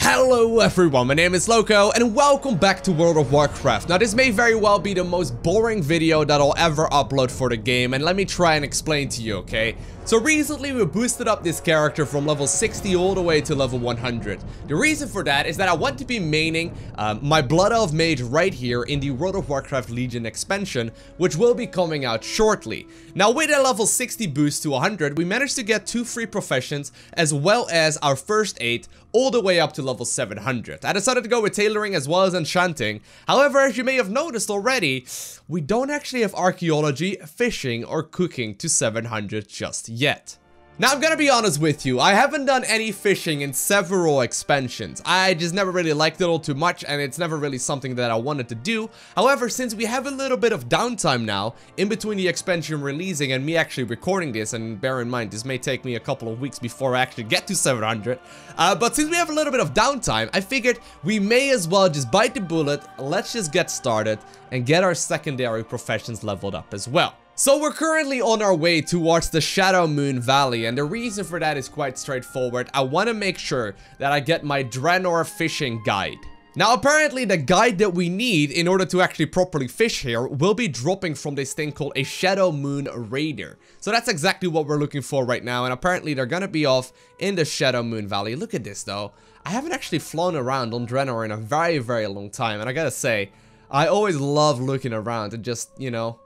Hello everyone, my name is Lowko and welcome back to World of Warcraft. Now this may very well be the most boring video that I'll ever upload for the game, and let me try and explain to you, okay? So recently we boosted up this character from level 60 all the way to level 100. The reason for that is that I want to be maining my Blood Elf Mage right here in the World of Warcraft Legion expansion, which will be coming out shortly. Now with a level 60 boost to 100, we managed to get 2 free professions as well as our first 8 all the way up to level 700. I decided to go with tailoring as well as enchanting. However, as you may have noticed already, we don't actually have archaeology, fishing, or cooking to 700 just yet. Now I'm gonna be honest with you, I haven't done any fishing in several expansions. I just never really liked it all too much, and it's never really something that I wanted to do. However, since we have a little bit of downtime now, in between the expansion releasing and me actually recording this, and bear in mind this may take me a couple of weeks before I actually get to 700, but since we have a little bit of downtime, I figured we may as well just bite the bullet, let's just get started, and get our secondary professions leveled up as well. So we're currently on our way towards the Shadow Moon Valley, and the reason for that is quite straightforward. I want to make sure that I get my Draenor fishing guide. Now apparently the guide that we need in order to actually properly fish here will be dropping from this thing called a Shadow Moon Raider. So that's exactly what we're looking for right now, and apparently they're gonna be off in the Shadow Moon Valley. Look at this though. I haven't actually flown around on Draenor in a very long time, and I gotta say, I always love looking around and just, you know,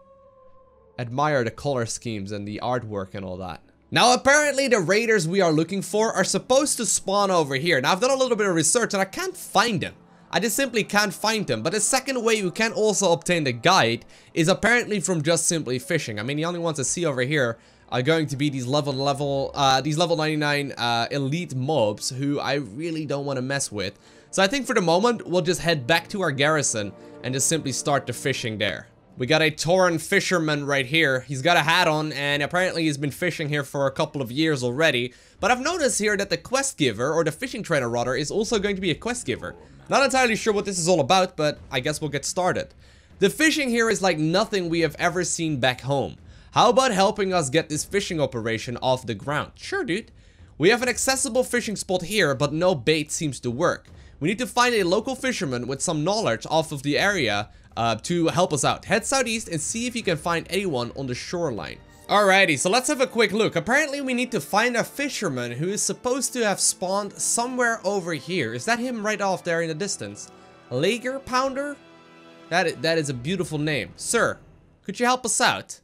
admire the color schemes and the artwork and all that. Now apparently the raiders we are looking for are supposed to spawn over here. Now I've done a little bit of research and I can't find them. I just simply can't find them. But the second way you can also obtain the guide is apparently from just simply fishing. I mean, the only ones I see over here are going to be these level 99 elite mobs who I really don't want to mess with. So I think for the moment we'll just head back to our garrison and just simply start the fishing there. We got a Tauren fisherman right here. He's got a hat on, and apparently he's been fishing here for a couple of years already. But I've noticed here that the quest giver, or the fishing trainer rather, is also going to be a quest giver. Not entirely sure what this is all about, but I guess we'll get started. The fishing here is like nothing we have ever seen back home. How about helping us get this fishing operation off the ground? Sure, dude. We have an accessible fishing spot here, but no bait seems to work. We need to find a local fisherman with some knowledge off of the area to help us out. Head southeast and see if you can find anyone on the shoreline. Alrighty, so let's have a quick look. Apparently we need to find a fisherman who is supposed to have spawned somewhere over here. Is that him right off there in the distance? Lager Pounder? That is a beautiful name. Sir, could you help us out?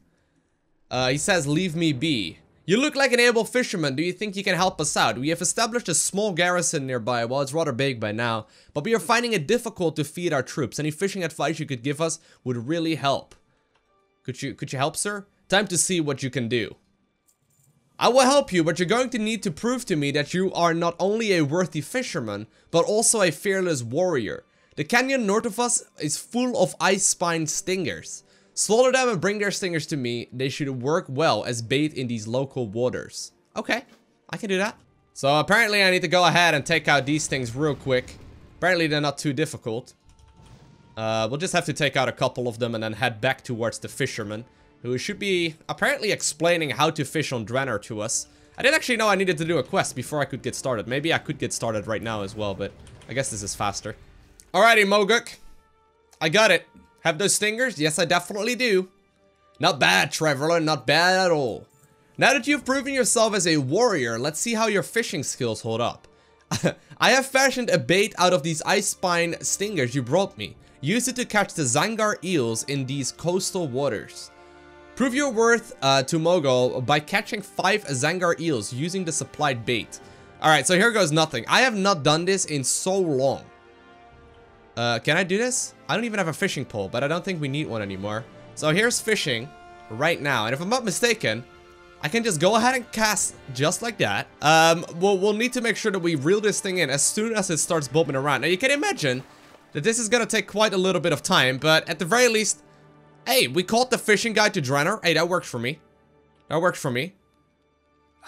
He says, leave me be. You look like an able fisherman. Do you think you can help us out? We have established a small garrison nearby. Well, it's rather big by now, but we are finding it difficult to feed our troops. Any fishing advice you could give us would really help. Could you help, sir? Time to see what you can do. I will help you, but you're going to need to prove to me that you are not only a worthy fisherman, but also a fearless warrior. The canyon north of us is full of ice spine stingers. Slaughter them and bring their stingers to me. They should work well as bait in these local waters. Okay, I can do that. So apparently I need to go ahead and take out these things real quick. Apparently they're not too difficult. We'll just have to take out a couple of them and then head back towards the fisherman, who should be apparently explaining how to fish on Draenor to us. I didn't actually know I needed to do a quest before I could get started. Maybe I could get started right now as well, but I guess this is faster. Alrighty, Moguk. I got it. Have those stingers? Yes, I definitely do. Not bad, Traveler. Not bad at all. Now that you've proven yourself as a warrior, let's see how your fishing skills hold up. I have fashioned a bait out of these ice spine stingers you brought me. Use it to catch the Zangar eels in these coastal waters. Prove your worth to Mogul by catching 5 Zangar eels using the supplied bait. Alright, so here goes nothing. I have not done this in so long. Can I do this? I don't even have a fishing pole, but I don't think we need one anymore. So here's fishing right now. And if I'm not mistaken, I can just go ahead and cast just like that. We'll need to make sure that we reel this thing in as soon as it starts bobbing around. Now you can imagine that this is gonna take quite a little bit of time, but at the very least, hey, we caught the fishing guide to Draenor. Hey, that works for me. That works for me.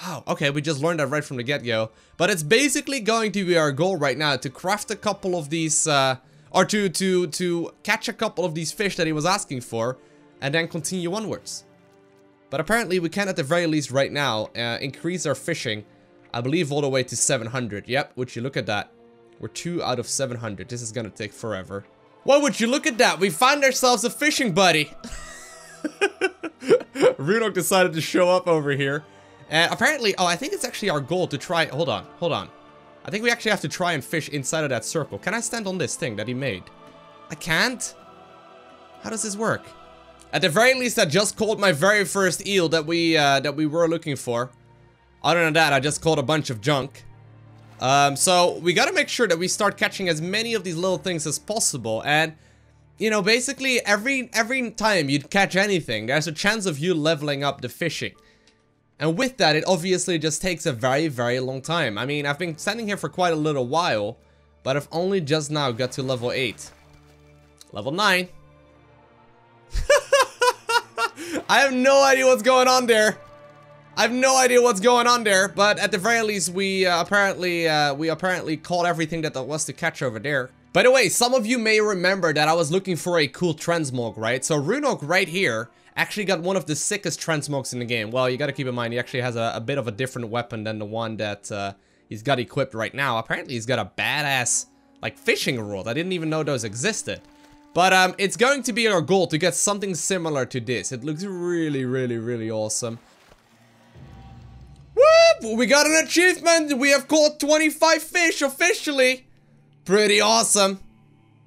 Oh, okay, we just learned that right from the get-go. But it's basically going to be our goal right now to craft a couple of these, or to catch a couple of these fish that he was asking for, and then continue onwards. But apparently we can at the very least right now increase our fishing, I believe all the way to 700. Yep, would you look at that. We're 2 out of 700. This is gonna take forever. Why would you look at that? We found ourselves a fishing buddy. Runok decided to show up over here. And apparently, oh, I think it's actually our goal to try, hold on. I think we actually have to try and fish inside of that circle. Can I stand on this thing that he made? I can't? How does this work? At the very least, I just caught my very first eel that we were looking for. Other than that, I just caught a bunch of junk. So we gotta make sure that we start catching as many of these little things as possible. And, you know, basically every time you catch anything, there's a chance of you leveling up the fishing. And with that, it obviously just takes a very, very long time. I mean, I've been standing here for quite a little while, but I've only just now got to level 8. Level 9. I have no idea what's going on there. I have no idea what's going on there, but at the very least, we apparently caught everything that there was to catch over there. By the way, some of you may remember that I was looking for a cool transmog, right? So Runok right here actually got one of the sickest transmogs in the game. Well, you gotta keep in mind, he actually has a bit of a different weapon than the one that he's got equipped right now. Apparently, he's got a badass, like, fishing rod. I didn't even know those existed. But it's going to be our goal to get something similar to this. It looks really, really, really awesome. Whoop! We got an achievement! We have caught 25 fish officially! Pretty awesome.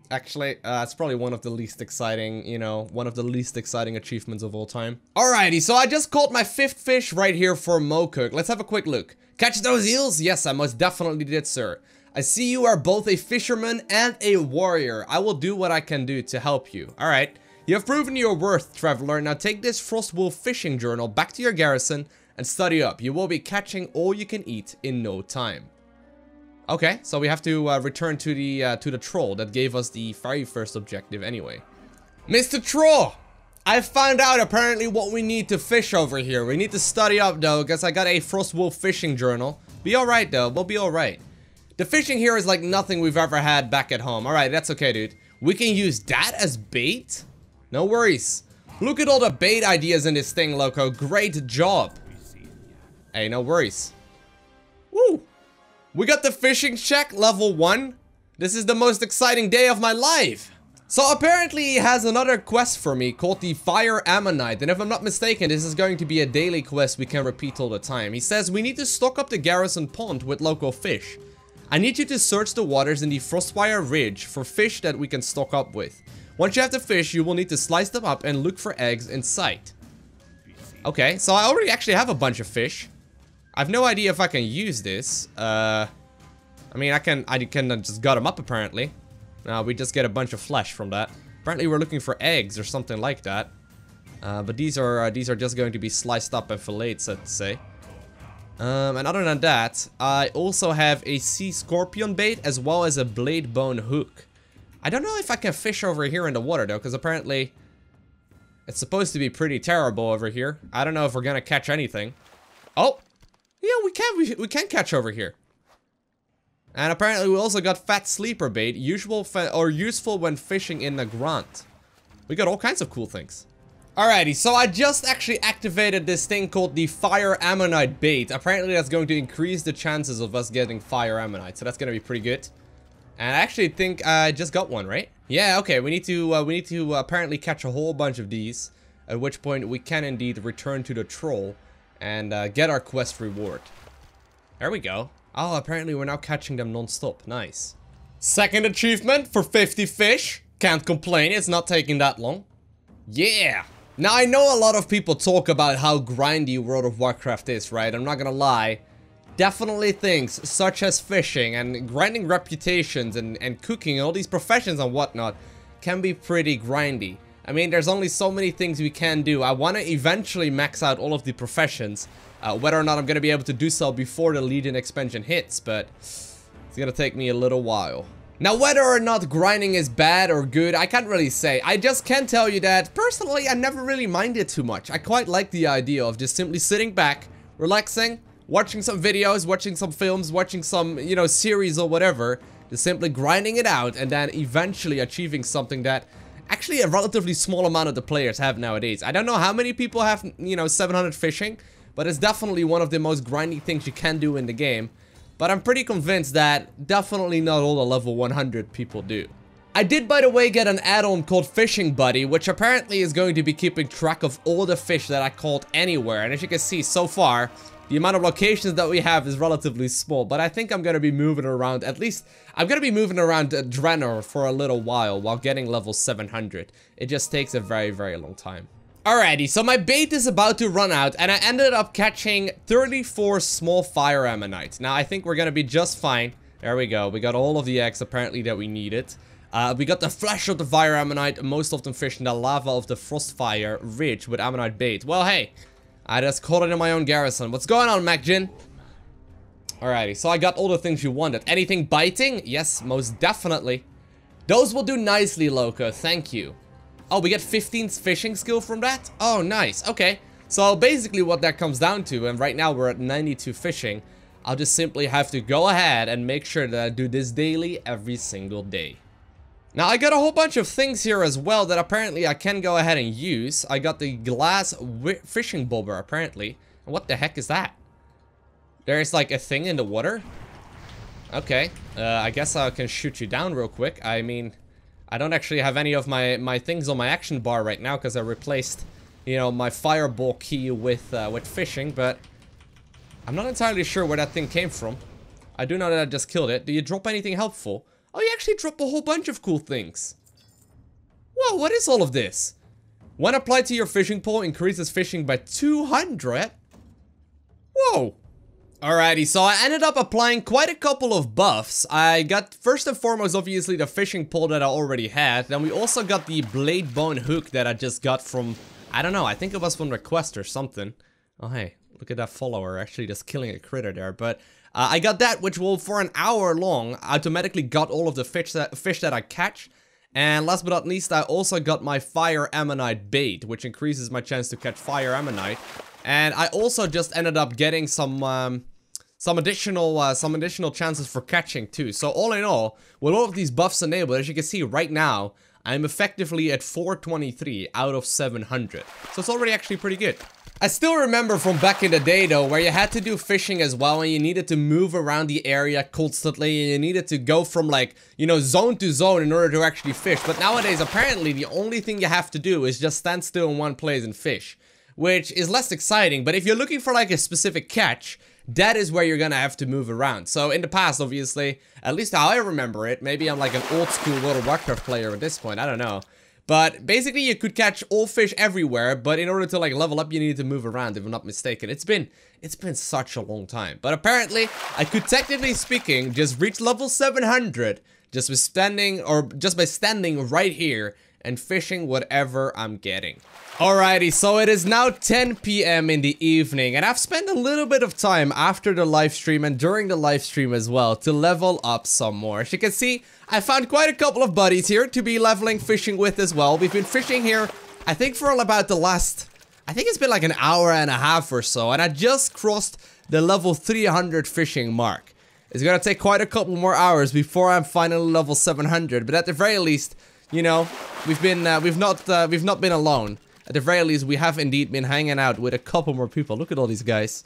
Actually, it's probably one of the least exciting, you know, one of the least exciting achievements of all time. Alrighty, so I just caught my 5th fish right here for Mocook. Let's have a quick look. Catch those eels? Yes, I most definitely did, sir. I see you are both a fisherman and a warrior. I will do what I can do to help you. Alright, you have proven your worth, traveler. Now take this Frostwolf fishing journal back to your garrison and study up. You will be catching all you can eat in no time. Okay, so we have to return to the troll that gave us the very first objective anyway. Mr. Troll! I found out apparently what we need to fish over here. We need to study up though, because I got a Frostwolf fishing journal. Be alright though, we'll be alright. The fishing here is like nothing we've ever had back at home. Alright, that's okay, dude. We can use that as bait? No worries. Look at all the bait ideas in this thing, Loco. Great job. Hey, no worries. Woo! We got the fishing check, level 1. This is the most exciting day of my life. So apparently he has another quest for me called the Fire Ammonite. And if I'm not mistaken, this is going to be a daily quest we can repeat all the time. He says we need to stock up the garrison pond with local fish. I need you to search the waters in the Frostfire Ridge for fish that we can stock up with. Once you have the fish, you will need to slice them up and look for eggs in sight. Okay, so I already actually have a bunch of fish. I have no idea if I can use this. I mean, I can just gut them up apparently. We just get a bunch of flesh from that. Apparently we're looking for eggs or something like that. But these are just going to be sliced up and filleted, so to say. And other than that, I also have a sea scorpion bait as well as a blade bone hook. I don't know if I can fish over here in the water though, because apparently it's supposed to be pretty terrible over here. I don't know if we're gonna catch anything. Oh! Yeah, we can catch over here. And apparently we also got fat sleeper bait, useful when fishing in the grunt. We got all kinds of cool things. Alrighty, so I just actually activated this thing called the Fire Ammonite bait. Apparently that's going to increase the chances of us getting Fire Ammonite, so that's gonna be pretty good. And I actually think I just got one, right? Yeah, okay, we need to apparently catch a whole bunch of these, at which point we can indeed return to the troll and get our quest reward. There we go. Oh, apparently we're now catching them non-stop. Nice. Second achievement for 50 fish. Can't complain, it's not taking that long. Yeah! Now, I know a lot of people talk about how grindy World of Warcraft is, right? I'm not gonna lie. Definitely things such as fishing and grinding reputations and cooking and all these professions and whatnot can be pretty grindy. I mean, there's only so many things we can do. I want to eventually max out all of the professions. Whether or not I'm going to be able to do so before the Legion expansion hits, but it's going to take me a little while. Now, whether or not grinding is bad or good, I can't really say. I just can tell you that, personally, I never really minded too much. I quite like the idea of just simply sitting back, relaxing, watching some videos, watching some films, watching some, you know, series or whatever. Just simply grinding it out and then eventually achieving something that actually a relatively small amount of the players have nowadays. I don't know how many people have, you know, 700 fishing, but it's definitely one of the most grindy things you can do in the game. but I'm pretty convinced that definitely not all the level 100 people do. I did, by the way, get an add-on called Fishing Buddy, which apparently is going to be keeping track of all the fish that I caught anywhere. And as you can see, so far, the amount of locations that we have is relatively small. But I think I'm going to be moving around, at least, I'm going to be moving around Draenor for a little while getting level 700. It just takes a very, very long time. Alrighty, so my bait is about to run out, and I ended up catching 34 small Fire Ammonites. Now, I think we're going to be just fine. There we go. We got all of the eggs, apparently, that we needed. We got the flesh of the Fire Ammonite, most often fished in the lava of the Frostfire Ridge with Ammonite bait. Well, hey, I just caught it in my own garrison. What's going on, MacJin? Alrighty, so I got all the things you wanted. Anything biting? Yes, most definitely. Those will do nicely, Loko. Thank you. Oh, we get 15 fishing skill from that? Oh, nice. Okay. So basically what that comes down to, and right now we're at 92 fishing, I'll just simply have to go ahead and make sure that I do this daily every single day. Now, I got a whole bunch of things here as well that apparently I can go ahead and use. I got the glass fishing bobber, apparently. What the heck is that? There's like a thing in the water? Okay. I guess I can shoot you down real quick. I mean, I don't actually have any of my things on my action bar right now because I replaced, you know, my fireball key with fishing, but I'm not entirely sure where that thing came from. I do know that I just killed it. Do you drop anything helpful? Oh, you actually drop a whole bunch of cool things. Whoa, what is all of this? When applied to your fishing pole, increases fishing by 200? Whoa. Alrighty, so I ended up applying quite a couple of buffs. I got, first and foremost, obviously, the fishing pole that I already had. Then we also got the blade bone hook that I just got from, I don't know, I think it was from Request or something. Oh, hey, look at that follower, actually just killing a critter there, but... I got that, which will, for an hour long, automatically got all of the fish that I catch. And last but not least, I also got my Fire Ammonite bait, which increases my chance to catch Fire Ammonite. And I also just ended up getting some additional chances for catching too. So all in all, with all of these buffs enabled, as you can see right now, I'm effectively at 423 out of 700. So it's already actually pretty good. I still remember from back in the day though, where you had to do fishing as well and you needed to move around the area constantly and you needed to go from like, you know, zone to zone in order to actually fish. But nowadays, apparently, the only thing you have to do is just stand still in one place and fish, which is less exciting. But if you're looking for like a specific catch, that is where you're gonna have to move around. So in the past, obviously, at least how I remember it, maybe I'm like an old school World of Warcraft player at this point, I don't know. But basically you could catch all fish everywhere, but in order to like level up you needed to move around, if I'm not mistaken. It's been such a long time. But apparently I could, technically speaking, just reach level 700 just by standing right here and fishing whatever I'm getting. Alrighty, so it is now 10 PM in the evening, and I've spent a little bit of time after the live stream and during the live stream as well to level up some more. As you can see, I found quite a couple of buddies here to be leveling fishing with as well. We've been fishing here, I think, for about the last, I think it's been like an hour and a half or so, and I just crossed the level 300 fishing mark. It's gonna take quite a couple more hours before I'm finally level 700, but at the very least, you know, we've not been alone. At the very least, we have indeed been hanging out with a couple more people. Look at all these guys.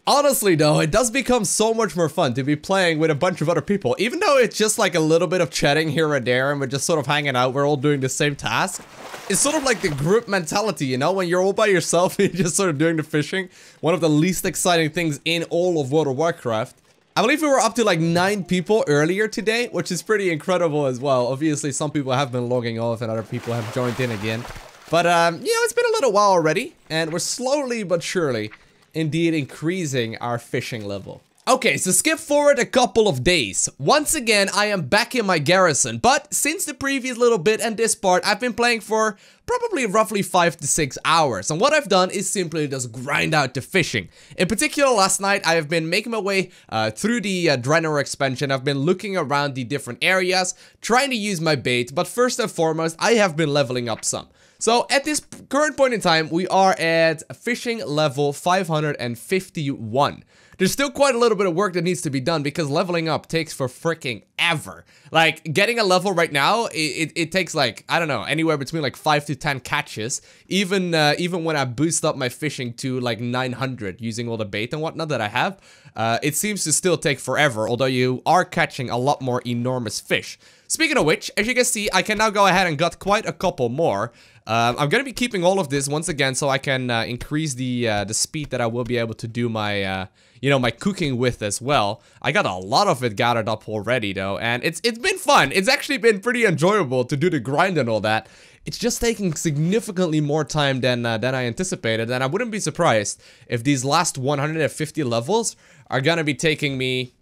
Honestly though, it does become so much more fun to be playing with a bunch of other people. Even though it's just like a little bit of chatting here and there and we're just sort of hanging out, we're all doing the same task. It's sort of like the group mentality, you know, when you're all by yourself and you're just sort of doing the fishing. One of the least exciting things in all of World of Warcraft. I believe we were up to like 9 people earlier today, which is pretty incredible as well. Obviously, some people have been logging off and other people have joined in again. But, you know, it's been a little while already, and we're slowly but surely indeed increasing our fishing level. Okay, so skip forward a couple of days. Once again, I am back in my garrison, but since the previous little bit and this part, I've been playing for probably roughly 5 to 6 hours. And what I've done is simply just grind out the fishing. In particular, last night, I have been making my way through the Draenor expansion. I've been looking around the different areas, trying to use my bait, but first and foremost, I have been leveling up some. So at this current point in time, we are at fishing level 551. There's still quite a little bit of work that needs to be done because leveling up takes for freaking ever. Like, getting a level right now, it takes like, I don't know, anywhere between like 5 to 10 catches. Even when I boost up my fishing to like 900 using all the bait and whatnot that I have. it seems to still take forever, although you are catching a lot more enormous fish. Speaking of which, as you can see, I can now go ahead and got quite a couple more. I'm gonna be keeping all of this once again so I can increase the speed that I will be able to do my, you know, my cooking with as well. I got a lot of it gathered up already though, and it's been fun. It's actually been pretty enjoyable to do the grind and all that. It's just taking significantly more time than I anticipated, and I wouldn't be surprised if these last 150 levels are gonna be taking me,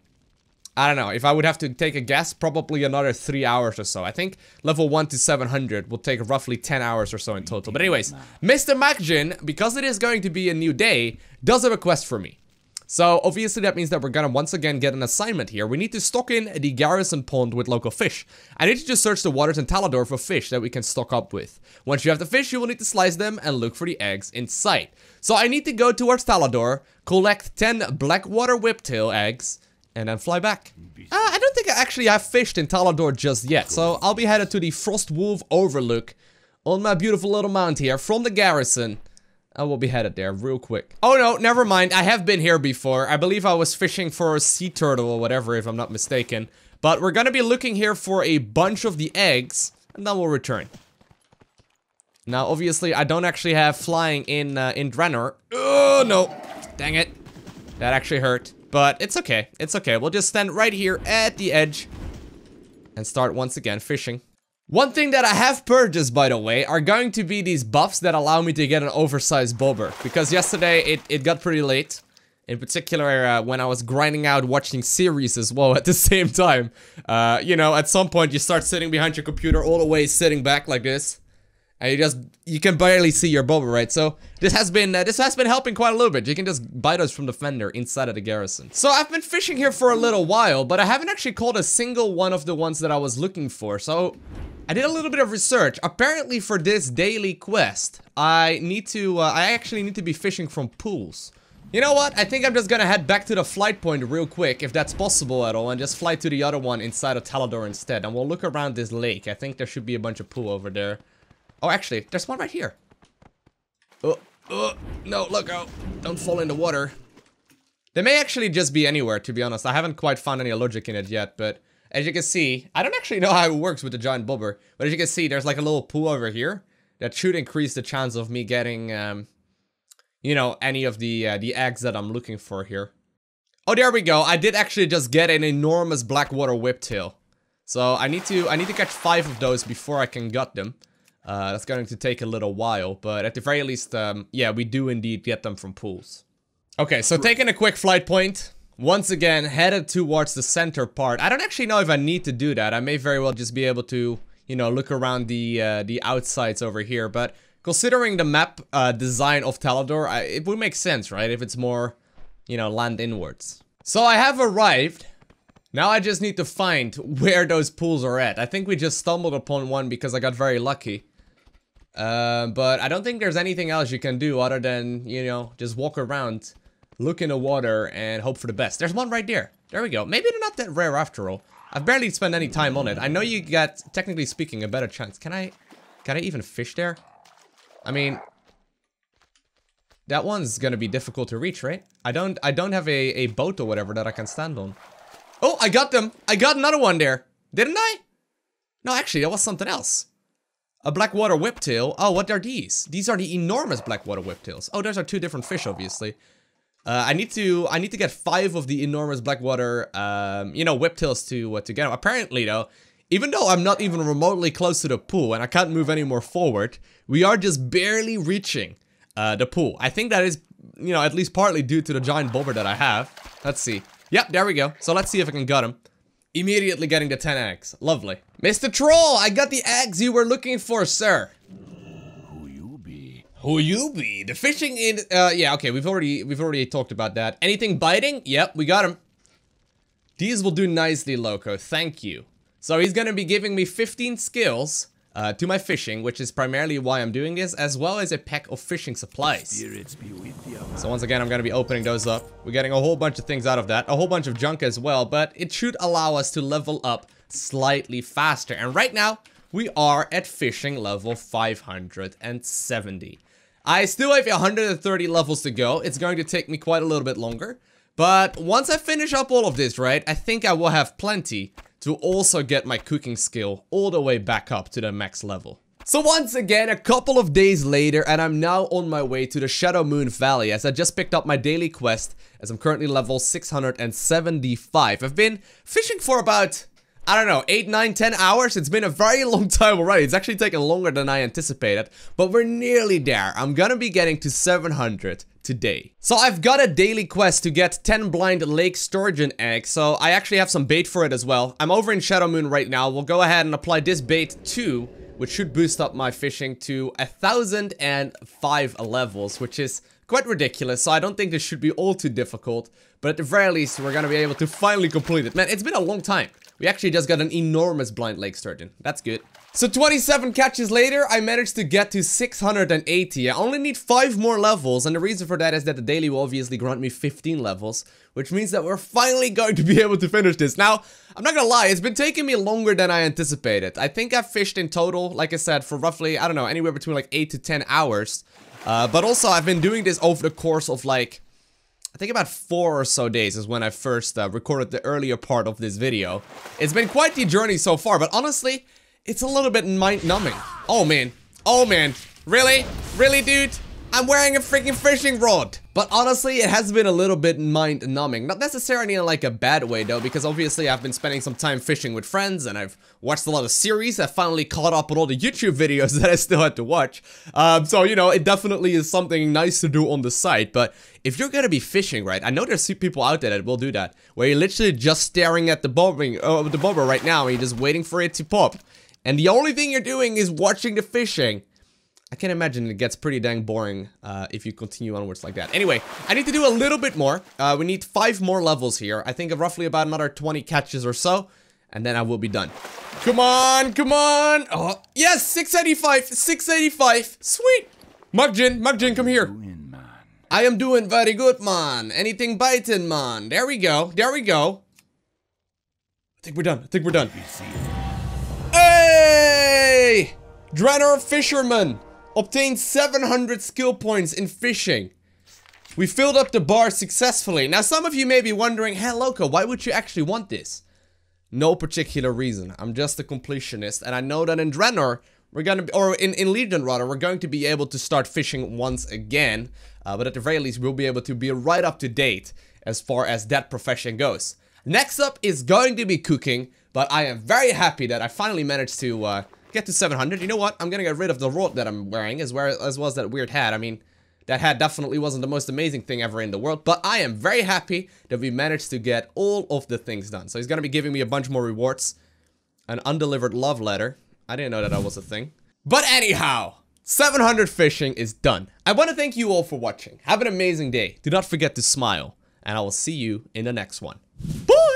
I don't know, if I would have to take a guess, probably another 3 hours or so. I think level 1 to 700 will take roughly 10 hours or so in total. But anyways, Mr. Macjin, because it is going to be a new day, does have a quest for me. So obviously that means that we're gonna once again get an assignment here. We need to stock in the garrison pond with local fish. I need to just search the waters in Talador for fish that we can stock up with. Once you have the fish, you will need to slice them and look for the eggs inside. So I need to go towards Talador, collect 10 Blackwater Whiptail eggs, and then fly back. I don't think I actually have fished in Talador just yet, so I'll be headed to the Frostwolf Overlook on my beautiful little mount here from the garrison. I will be headed there real quick. Oh no, never mind, I have been here before. I believe I was fishing for a sea turtle or whatever, if I'm not mistaken. But we're gonna be looking here for a bunch of the eggs, and then we'll return. Now, obviously, I don't actually have flying in Draenor. Oh no, dang it. That actually hurt. But it's okay, it's okay. We'll just stand right here at the edge and start once again fishing. One thing that I have purchased, by the way, are going to be these buffs that allow me to get an oversized bobber. Because yesterday, it got pretty late. In particular, when I was grinding out watching series as well at the same time. You know, at some point you start sitting behind your computer all the way sitting back like this. And you can barely see your bobber, right? So this has been helping quite a little bit. You can just buy those from the vendor inside of the garrison. So I've been fishing here for a little while, but I haven't actually caught a single one of the ones that I was looking for. So I did a little bit of research. Apparently for this daily quest, I actually need to be fishing from pools. You know what? I think I'm just gonna head back to the flight point real quick, if that's possible at all, and just fly to the other one inside of Talador instead. And we'll look around this lake. I think there should be a bunch of pool over there. Oh, actually, there's one right here. Oh, no, look out. Don't fall in the water. They may actually just be anywhere, to be honest. I haven't quite found any logic in it yet, but as you can see, I don't actually know how it works with the giant bobber, but as you can see, there's like a little pool over here that should increase the chance of me getting, you know, any of the eggs that I'm looking for here. Oh, there we go. I did actually just get an enormous Blackwater Whiptail. So I need to catch 5 of those before I can gut them. That's going to take a little while, but at the very least, yeah, we do indeed get them from pools. Okay, so taking a quick flight point, once again, headed towards the center part. I don't actually know if I need to do that. I may very well just be able to, you know, look around the outsides over here, but considering the map design of Talador, it would make sense, right, if it's more, you know, land inwards. So I have arrived. Now I just need to find where those pools are at. I think we just stumbled upon one because I got very lucky. But I don't think there's anything else you can do other than, you know, just walk around, look in the water, and hope for the best. There's one right there. There we go. Maybe they're not that rare after all. I've barely spent any time on it. I know you get, technically speaking, a better chance. Can I even fish there? I mean, that one's gonna be difficult to reach, right? I don't have a boat or whatever that I can stand on. Oh, I got them. I got another one there. Didn't I? No, actually, that was something else. A Blackwater Whiptail. Oh, what are these? These are the enormous Blackwater Whiptails. Oh, those are 2 different fish, obviously. I need to get 5 of the enormous Blackwater, you know, Whiptails to get them. Apparently, though, even though I'm not even remotely close to the pool and I can't move any more forward, we are just barely reaching the pool. I think that is, you know, at least partly due to the giant bobber that I have. Let's see. Yep, there we go. So let's see if I can gut him. Immediately getting the 10 eggs. Lovely. Mr. Troll, I got the eggs you were looking for, sir. Who you be? Who you be? The fishing in, yeah, okay, we've already talked about that. Anything biting? Yep, we got him. These will do nicely, Lowko. Thank you. So he's gonna be giving me 15 skills to my fishing, which is primarily why I'm doing this, as well as a pack of fishing supplies. Spirits be with you. So once again, I'm gonna be opening those up. We're getting a whole bunch of things out of that, a whole bunch of junk as well, but it should allow us to level up slightly faster. And right now, we are at fishing level 570. I still have 130 levels to go. It's going to take me quite a little bit longer, But once I finish up all of this, right, I think I will have plenty to also get my cooking skill all the way back up to the max level. So once again, a couple of days later, and I'm now on my way to the Shadow Moon Valley as I just picked up my daily quest as I'm currently level 675. I've been fishing for about, I don't know, 8, 9, 10 hours. It's been a very long time already. It's actually taken longer than I anticipated, but we're nearly there. I'm gonna be getting to 700 today. So I've got a daily quest to get 10 blind lake sturgeon eggs, so I actually have some bait for it as well. I'm over in Shadow Moon right now. We'll go ahead and apply this bait too, which should boost up my fishing to 1005 levels, which is quite ridiculous, so I don't think this should be all too difficult, but at the very least, we're gonna be able to finally complete it. Man, it's been a long time. We actually just got an enormous blind lake sturgeon. That's good. So 27 catches later, I managed to get to 680. I only need 5 more levels, and the reason for that is that the daily will obviously grant me 15 levels, which means that we're finally going to be able to finish this. Now, I'm not gonna lie, it's been taking me longer than I anticipated. I think I've fished in total, like I said, for roughly, I don't know, anywhere between like 8 to 10 hours. But also, I've been doing this over the course of like, I think about 4 or so days is when I first recorded the earlier part of this video. It's been quite the journey so far, but honestly, it's a little bit mind-numbing. Oh man. Oh man. Really? Really, dude? I'm wearing a freaking fishing rod. But honestly, it has been a little bit mind-numbing. Not necessarily in like a bad way though, because obviously I've been spending some time fishing with friends and I've watched a lot of series. I finally caught up with all the YouTube videos that I still had to watch. So, you know, it definitely is something nice to do on the side. But if you're gonna be fishing, right, I know there's people out there that will do that, where you're literally just staring at the bobber right now and you're just waiting for it to pop. And the only thing you're doing is watching the fishing. I can imagine it gets pretty dang boring if you continue onwards like that. Anyway, I need to do a little bit more. We need 5 more levels here. I think roughly about another 20 catches or so. And then I will be done. Come on, come on. Oh, yes, 685, 685. Sweet. Mugjin, come here. I am doing very good, man. Anything biting, man. There we go, there we go. I think we're done, I think we're done. Hey! Draenor Fisherman obtained 700 skill points in fishing. We filled up the bar successfully. Now, some of you may be wondering, hey, Lowko, why would you actually want this? No particular reason. I'm just a completionist, and I know that in Draenor, we're gonna be, or in Legion rather, we're going to be able to start fishing once again. But at the very least, we'll be able to be right up to date as far as that profession goes. Next up is going to be cooking, but I am very happy that I finally managed to get to 700. You know what? I'm gonna get rid of the rod that I'm wearing, as well as that weird hat. I mean, that hat definitely wasn't the most amazing thing ever in the world, but I am very happy that we managed to get all of the things done. So he's gonna be giving me a bunch more rewards. An undelivered love letter. I didn't know that that was a thing. But anyhow, 700 fishing is done. I want to thank you all for watching. Have an amazing day. Do not forget to smile, and I will see you in the next one. Bye!